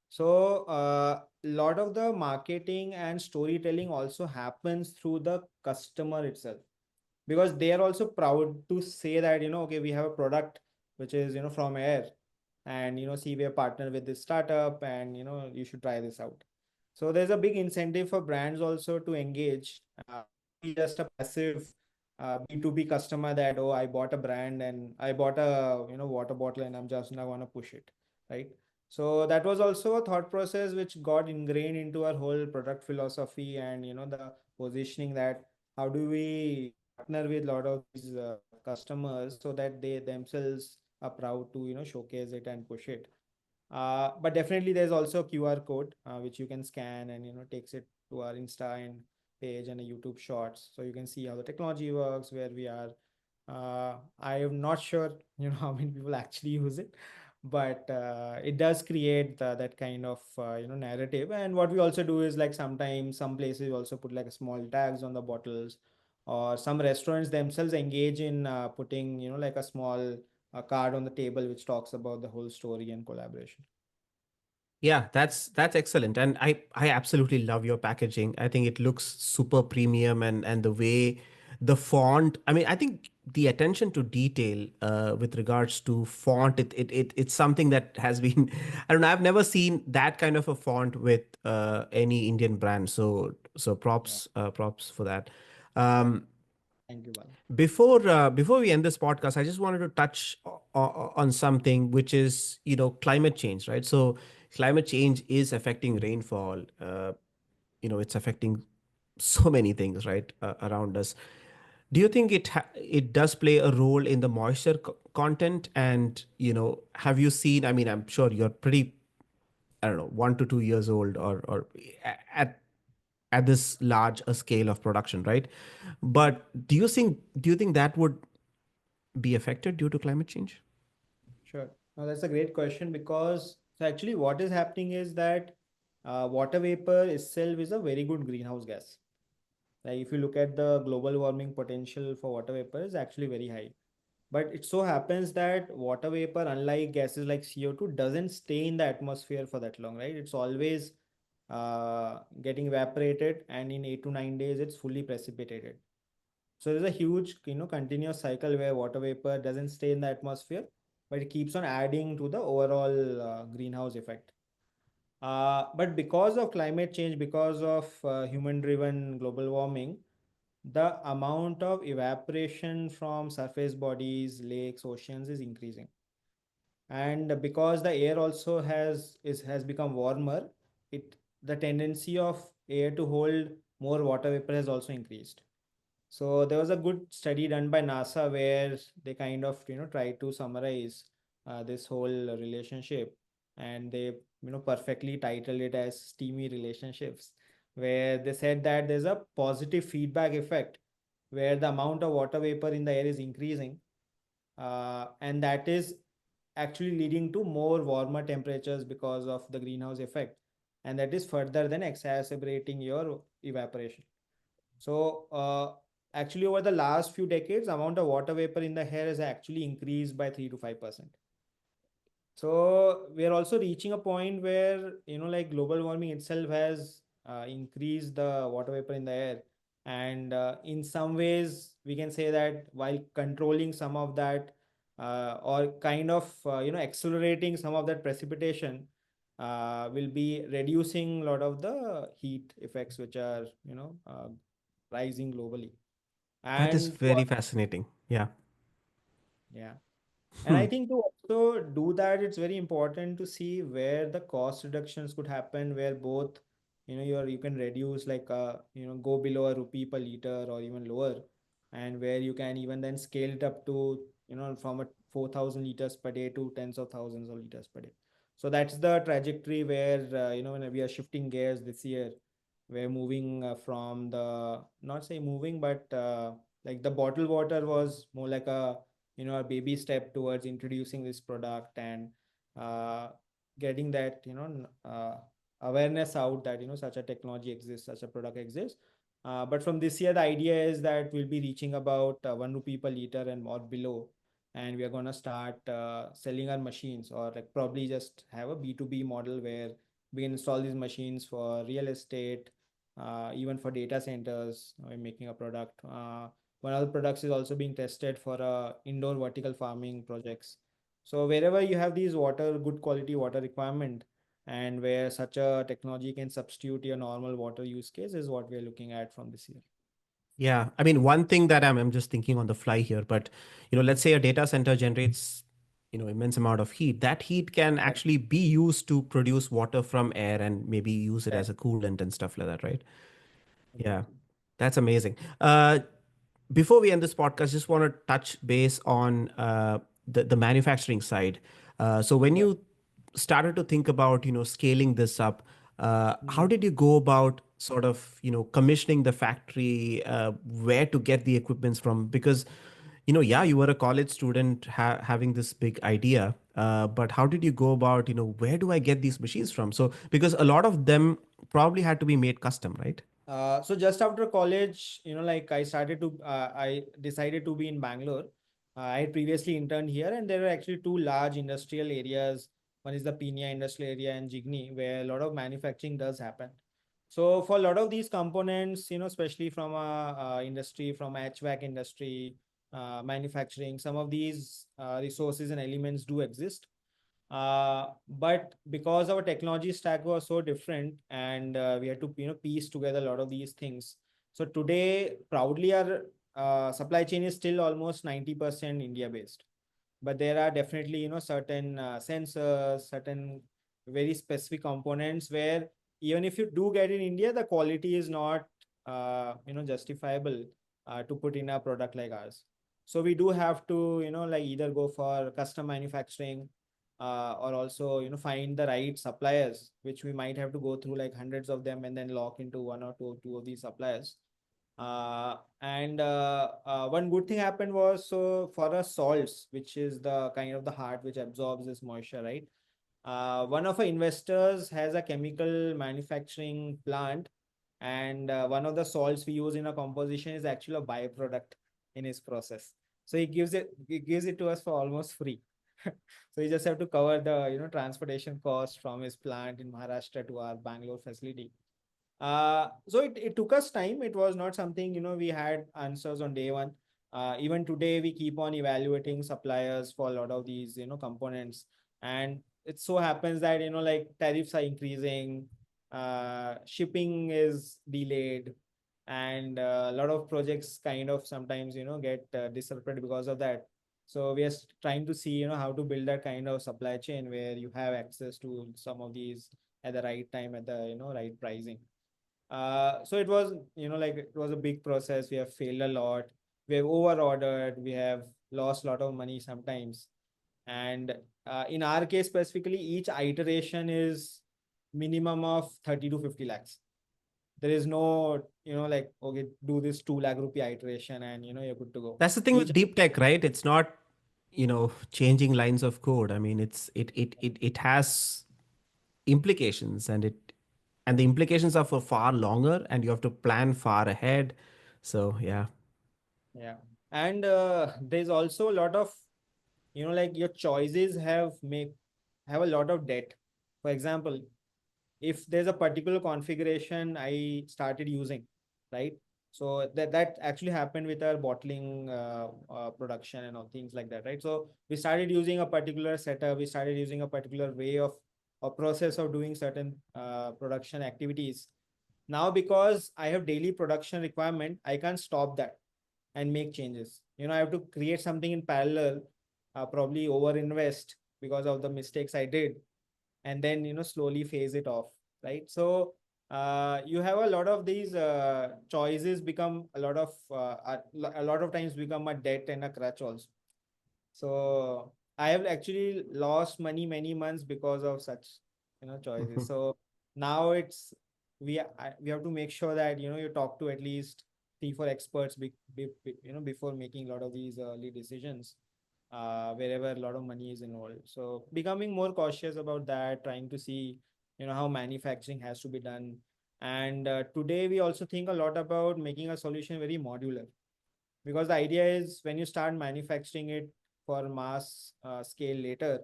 B: So a lot of the marketing and storytelling also happens through the customer itself, because they are also proud to say that okay, we have a product which is from air, and see, we are partnered with this startup, and you should try this out. So there's a big incentive for brands also to engage, not be just a passive B2B customer that, oh, I bought a brand and I bought a water bottle and I'm just now going to push it, right? So that was also a thought process which got ingrained into our whole product philosophy, and the positioning, that how do we partner with a lot of these customers so that they themselves are proud to showcase it and push it. But definitely there's also a QR code which you can scan, and takes it to our Insta and page and a YouTube shorts, so you can see how the technology works, where we are. I am not sure how many people actually use it, but it does create that kind of narrative. And what we also do is, like, sometimes some places also put like a small tags on the bottles, or some restaurants themselves engage in putting, like a small card on the table which talks about the whole story and collaboration.
A: Yeah, that's excellent. And I absolutely love your packaging. I think it looks super premium, and the way the font, I mean, I think the attention to detail with regards to font, it's something that has been I don't know, I've never seen that kind of a font with any Indian brand. So
B: Yeah.
A: props for that.
B: Yeah.
A: Um,
B: Thank you, Bala.
A: before we end this podcast, I just wanted to touch on something, which is, climate change, right? So climate change is affecting rainfall. It's affecting so many things, right, around us. Do you think it does play a role in the moisture content? And have you seen? I mean, I'm sure you're pretty, I don't know, 1 to 2 years old, or at this large a scale of production, right?
B: Yeah.
A: But do you think that would be affected due to climate change?
B: Sure. Now that's a great question, because so actually what is happening is that water vapor itself is a very good greenhouse gas. Like if you look at the global warming potential for water vapor is actually very high. But it so happens that water vapor, unlike gases like CO2, doesn't stay in the atmosphere for that long, right? It's always getting evaporated, and in 8 to 9 days, it's fully precipitated. So there's a huge, continuous cycle where water vapor doesn't stay in the atmosphere, but it keeps on adding to the overall greenhouse effect. But because of climate change, because of human-driven global warming, the amount of evaporation from surface bodies, lakes, oceans is increasing. And because the air also has become warmer, it the tendency of air to hold more water vapor has also increased. So there was a good study done by NASA where they kind of try to summarize this whole relationship, and they perfectly titled it as steamy relationships, where they said that there's a positive feedback effect where the amount of water vapor in the air is increasing, and that is actually leading to more warmer temperatures because of the greenhouse effect, and that is further than exacerbating your evaporation. So, actually, over the last few decades, amount of water vapor in the air has actually increased by 3 to 5%. So we are also reaching a point where, like global warming itself has increased the water vapor in the air. And in some ways, we can say that while controlling some of that, or kind of, accelerating some of that precipitation, will be reducing a lot of the heat effects which are, rising globally.
A: That is
B: And
A: very fascinating. Yeah.
B: yeah. And I think to also do that, it's very important to see where the cost reductions could happen, where both, you can reduce like go below a rupee per liter or even lower, and where you can even then scale it up to, from a 4,000 liters per day to tens of thousands of liters per day. So that's the trajectory where, when we are shifting gears this year, we're moving from the, not say moving, but like the bottled water was more like a baby step towards introducing this product, and uh, getting that awareness out that such a technology exists, such a product exists. But from this year, the idea is that we'll be reaching about 1 rupee per liter and more below, and we are going to start selling our machines, or like probably just have a B2B model where we can install these machines for real estate, even for data centers. We're making a product. One of the products is also being tested for indoor vertical farming projects. So wherever you have these good quality water requirement, and where such a technology can substitute your normal water use case, is what we're looking at from this year.
A: Yeah. I mean, one thing that I'm just thinking on the fly here, but let's say a data center generates, immense amount of heat. That heat can
B: Right.
A: actually be used to produce water from air and maybe use it as a
B: Exactly.
A: coolant and stuff like that, right? Yeah.
B: Exactly.
A: That's amazing. Before we end this podcast, just want to touch base on the manufacturing side. So when
B: Sure.
A: you started to think about scaling this up, how
B: Mhm.
A: did you go about sort of commissioning the factory, where to get the equipments from? Because yeah, you were a college student having this big idea, but how did you go about where do I get these machines from? So because a lot of them probably had to be made custom, right?
B: So just after college, like I decided to be in Bangalore. I had previously interned here, and there were actually two large industrial areas. One is the Pina industrial area and Jigni, where a lot of manufacturing does happen. So for a lot of these components, especially from a industry, from HVAC industry, manufacturing, some of these resources and elements do exist. But because our technology stack was so different, and we had to piece together a lot of these things. So today, proudly, our supply chain is still almost 90% India based, but there are definitely certain sensors, certain very specific components where even if you do get in India, the quality is not justifiable to put in a product like ours. So we do have to like either go for custom manufacturing, or also find the right suppliers, which we might have to go through like hundreds of them and then lock into one or two of these suppliers. And One good thing happened was, so for our salts, which is the kind of the heart which absorbs this moisture, right? One of our investors has a chemical manufacturing plant, and one of the salts we use in a composition is actually a byproduct in his process. So he gives it to us for almost free. So you just have to cover the transportation cost from his plant in Maharashtra to our Bangalore facility. So it took us time. It was not something, we had answers on day one. Even today, we keep on evaluating suppliers for a lot of these, components. And it so happens that, like tariffs are increasing, shipping is delayed, and a lot of projects kind of sometimes, get disrupted because of that. So we are trying to see, how to build that kind of supply chain where you have access to some of these at the right time, at the, right pricing. So it was, like it was a big process. We have failed a lot. We have over ordered. We have lost a lot of money sometimes. And in our case specifically, each iteration is minimum of 30 to 50 lakhs. There is no, like, okay, do this 2 lakh rupee iteration and, you're good to go.
A: That's the thing
B: Each,
A: with deep tech, right? It's not, changing lines of code. I mean, it has implications, and the implications are for far longer, and you have to plan far ahead. So yeah.
B: yeah. And there's also a lot of, like your choices have a lot of debt. For example, if there's a particular configuration I started using, right? So that actually happened with our bottling production and all things like that, right? So we started using a particular setup, we started using a particular way of a process of doing certain production activities. Now, because I have daily production requirement, I can't stop that and make changes. I have to create something in parallel, probably over invest because of the mistakes I did, and then slowly phase it off, right? So you have a lot of these choices become a lot of times become a debt and a crutch also. So I have actually lost money many months because of such choices. So now we have to make sure that you talk to at least 3 4 experts before making a lot of these early decisions, wherever a lot of money is involved. So becoming more cautious about that, trying to see how manufacturing has to be done. And today we also think a lot about making a solution very modular, because the idea is when you start manufacturing it for mass scale later,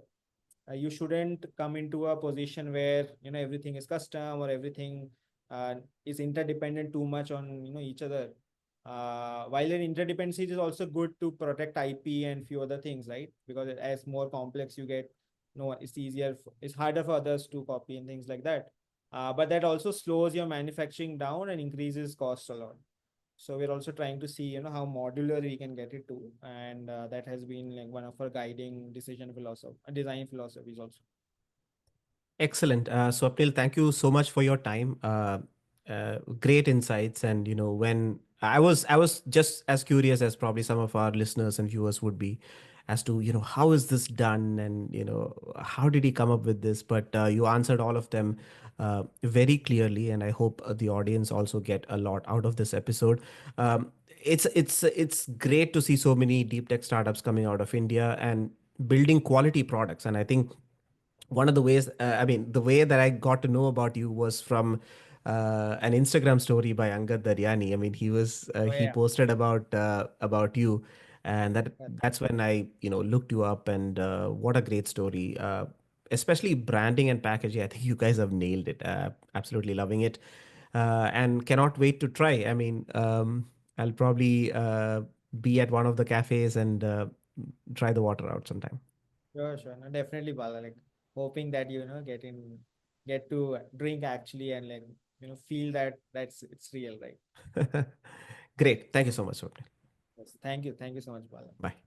B: you shouldn't come into a position where everything is custom, or everything is interdependent too much on each other. While an interdependency is also good to protect IP and few other things, right? Because as more complex you get, it's it's harder for others to copy and things like that. But that also slows your manufacturing down and increases cost a lot. So we're also trying to see, how modular we can get it to, and that has been like one of our guiding decision philosophy, design philosophies also.
A: Excellent. Swapnil, thank you so much for your time. Great insights. And when I was just as curious as probably some of our listeners and viewers would be, as to how is this done, and how did he come up with this. But you answered all of them very clearly, and I hope the audience also get a lot out of this episode. It's great to see so many deep tech startups coming out of India and building quality products. And I think one of the ways, I mean, the way that I got to know about you was from an Instagram story by Angad Daryani. I mean,
B: Oh
A: he
B: yeah.
A: posted about you, and
B: Yeah.
A: that's when I looked you up. And what a great story! Especially branding and packaging. I think you guys have nailed it. Absolutely loving it, and cannot wait to try. I mean, I'll probably be at one of the cafes and try the water out sometime.
B: Sure, sure. No, definitely, Bala. Like hoping that get to drink actually and like feel that it's real, right?
A: Great. Thank you so much, Swapnil.
B: Yes. Thank you so much, Bala.
A: Bye.